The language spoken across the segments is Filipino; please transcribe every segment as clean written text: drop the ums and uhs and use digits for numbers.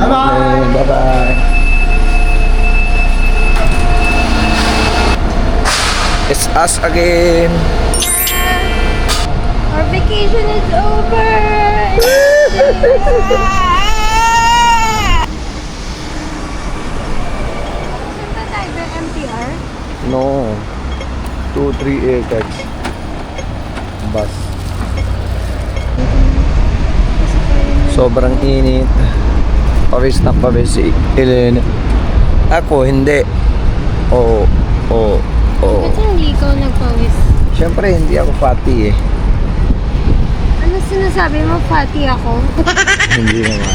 Bye-bye! Bye-bye! It's us again! Our vacation is over! Saan ba tayo? The MTR? No. 2-3 acres. Bus. Sobrang init. Pawis na pawis si Ellen. Ako, hindi. Oo. Oo. Oo. Ba't hindi ikaw nagpawis? Siyempre, hindi ako fatty eh. Ano sinasabi mo? Fatty ako? Hindi naman.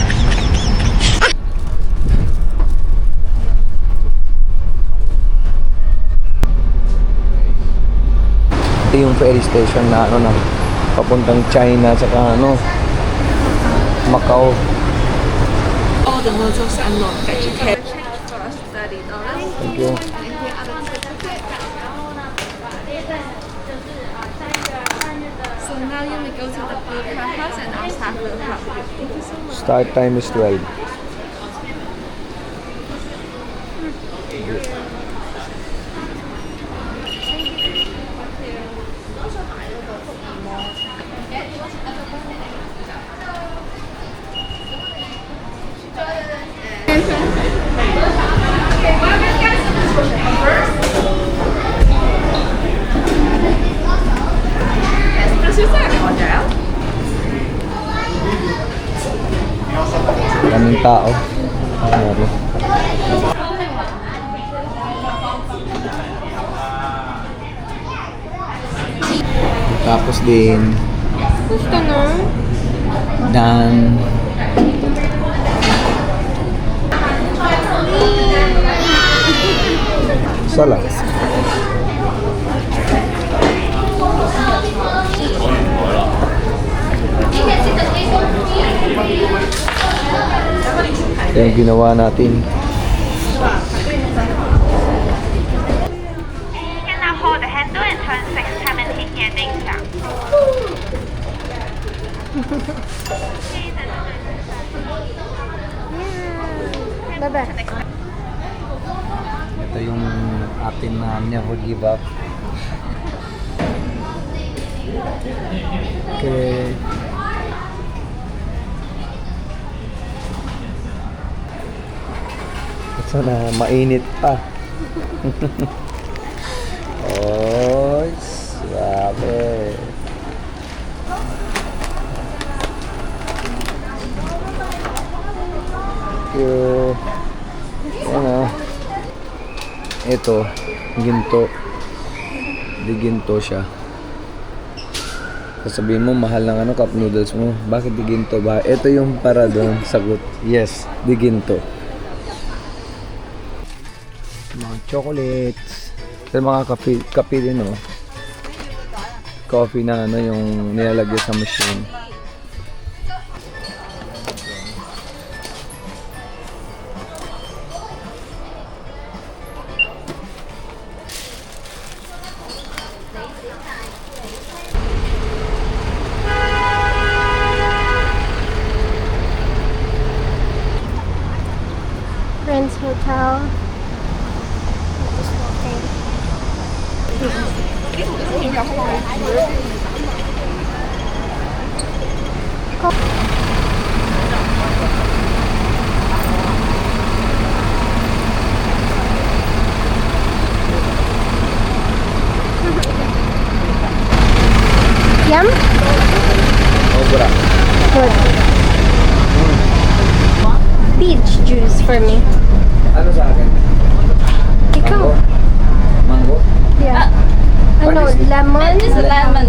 Ito yung ferry station na ano na papuntang China saka ano Macau. All the noodles are not vegetarian. Thank you. So now you may go to the blue car house and I'll start the help you. Thank you so much. Start time is 12. Daming tao. Meron. Tapos din Gusto no? dan salah. Ito yung ginawa natin. 先拿好的hand and turn 6他们提前定下。 Baba. Ito yung atin na never give up. Okay. Sana mainit pa. Oh, grabe. Thank you. Ano? Ito, ginto. Di ginto siya. Sasabihin mo, mahal ng ano, cup noodles mo. Bakit di ginto ba? Ito yung para doon, sagot. Yes, di ginto. Mga chocolates. Ito mga kape din, oh. Coffee na ano, yung nilalagay sa machine. Friends Hotel. Yum? Sobra. Good. Peach juice for me. Ano sa akin? Ikaw? Mango? Yeah. Ano, lemon? lemon.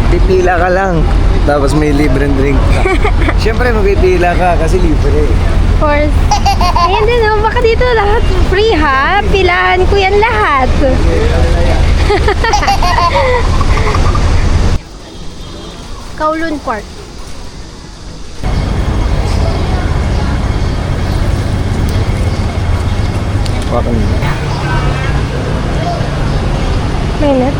Pipila ka lang. Tapos may libreng drink ka. Siyempre magpipila ka kasi libre. Of course. Ayan din, oh, baka dito lahat free ha. Pilahan ko yan lahat. Kowloon Park. Bakit? Minute.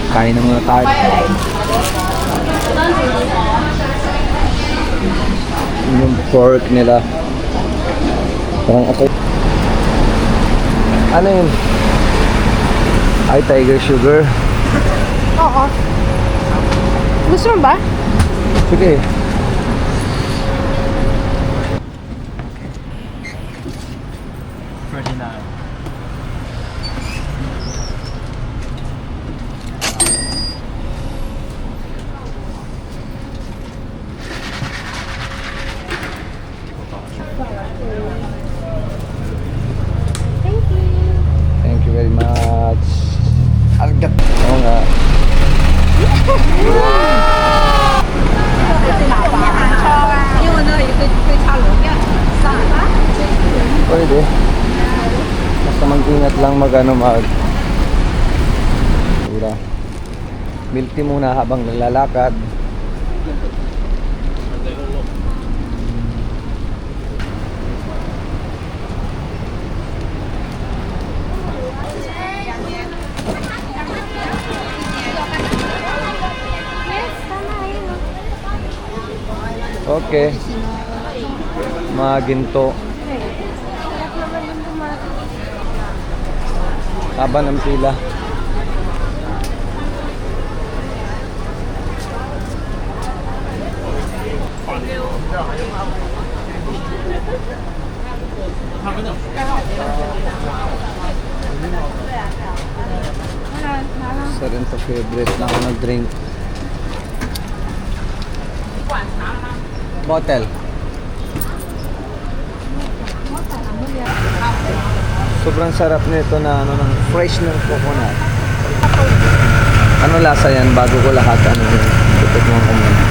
Kain na muna tayo. Yung pork nila. Parang ako. Ano yun? Ay, tiger sugar. Oo. Gusto mo ba? Sige. Thank you very much. Algat. Oo nga. Pwede. Basta mag-ingat lang mag Ura. Milk tea muna habang naglalakad. Okay. Mga ginto. Haba ng pila. Isa rin sa favorite na ako nag-drink. Bottle. Sobrang sarap nito na ano ng fresh ng coconut. Ano lasa yan bago ko lahat ano yun. Tutukman ko muna.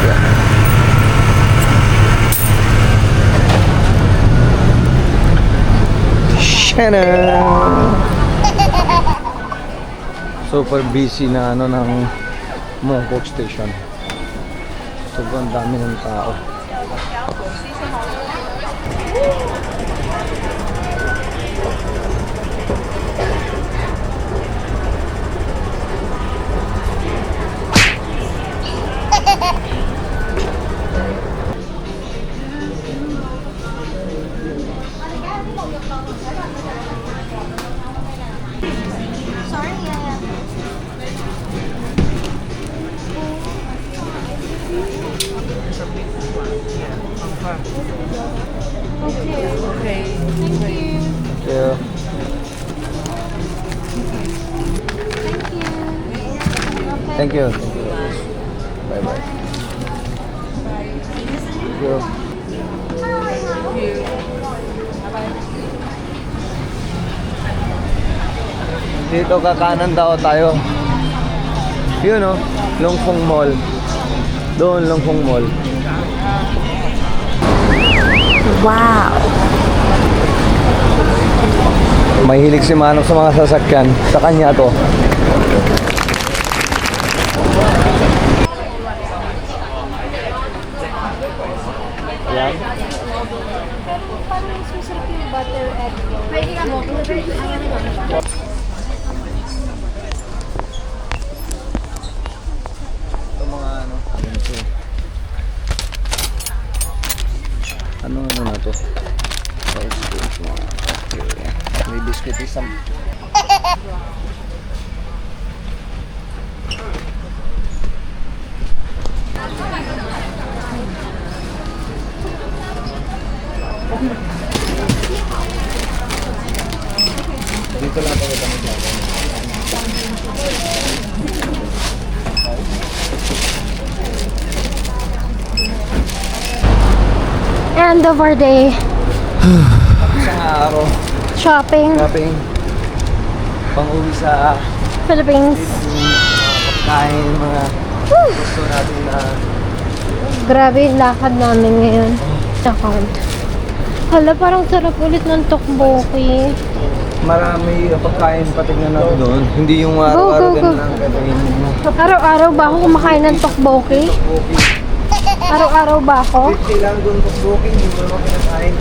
Yeah. Shana! Super busy na ano ng Mongkok Station. Sobrang dami ng tao. Yeah. Thank you. Bye bye. Thank you. Dito kakanan daw tayo. Yun oh, Longfong Mall. Doon Longfong Mall. Wow! Mahilig si Manong sa mga sasakyan. Sa kanya to. Yan. Parang susarap yung butter egg. Pwede ka mo. Ito mga ano. Ano na to? May biscuit isang. Dito lang tayo kami. End of our day. Isang araw. Shopping. Shopping. Pang-uwi sa Philippines. pagkain, mga gusto natin na Grabe yung lakad namin ngayon. Account. Hala, parang sarap ulit ng tteokbokki. Marami pagkain patignan natin doon. Hindi yung araw-araw Go, go, din go. lang kakainin mo. Araw-araw ba ako kumakain ng tteokbokki? Okay. Araw-araw ba ako? 50 lang doon booking, hindi mo naman kinakain.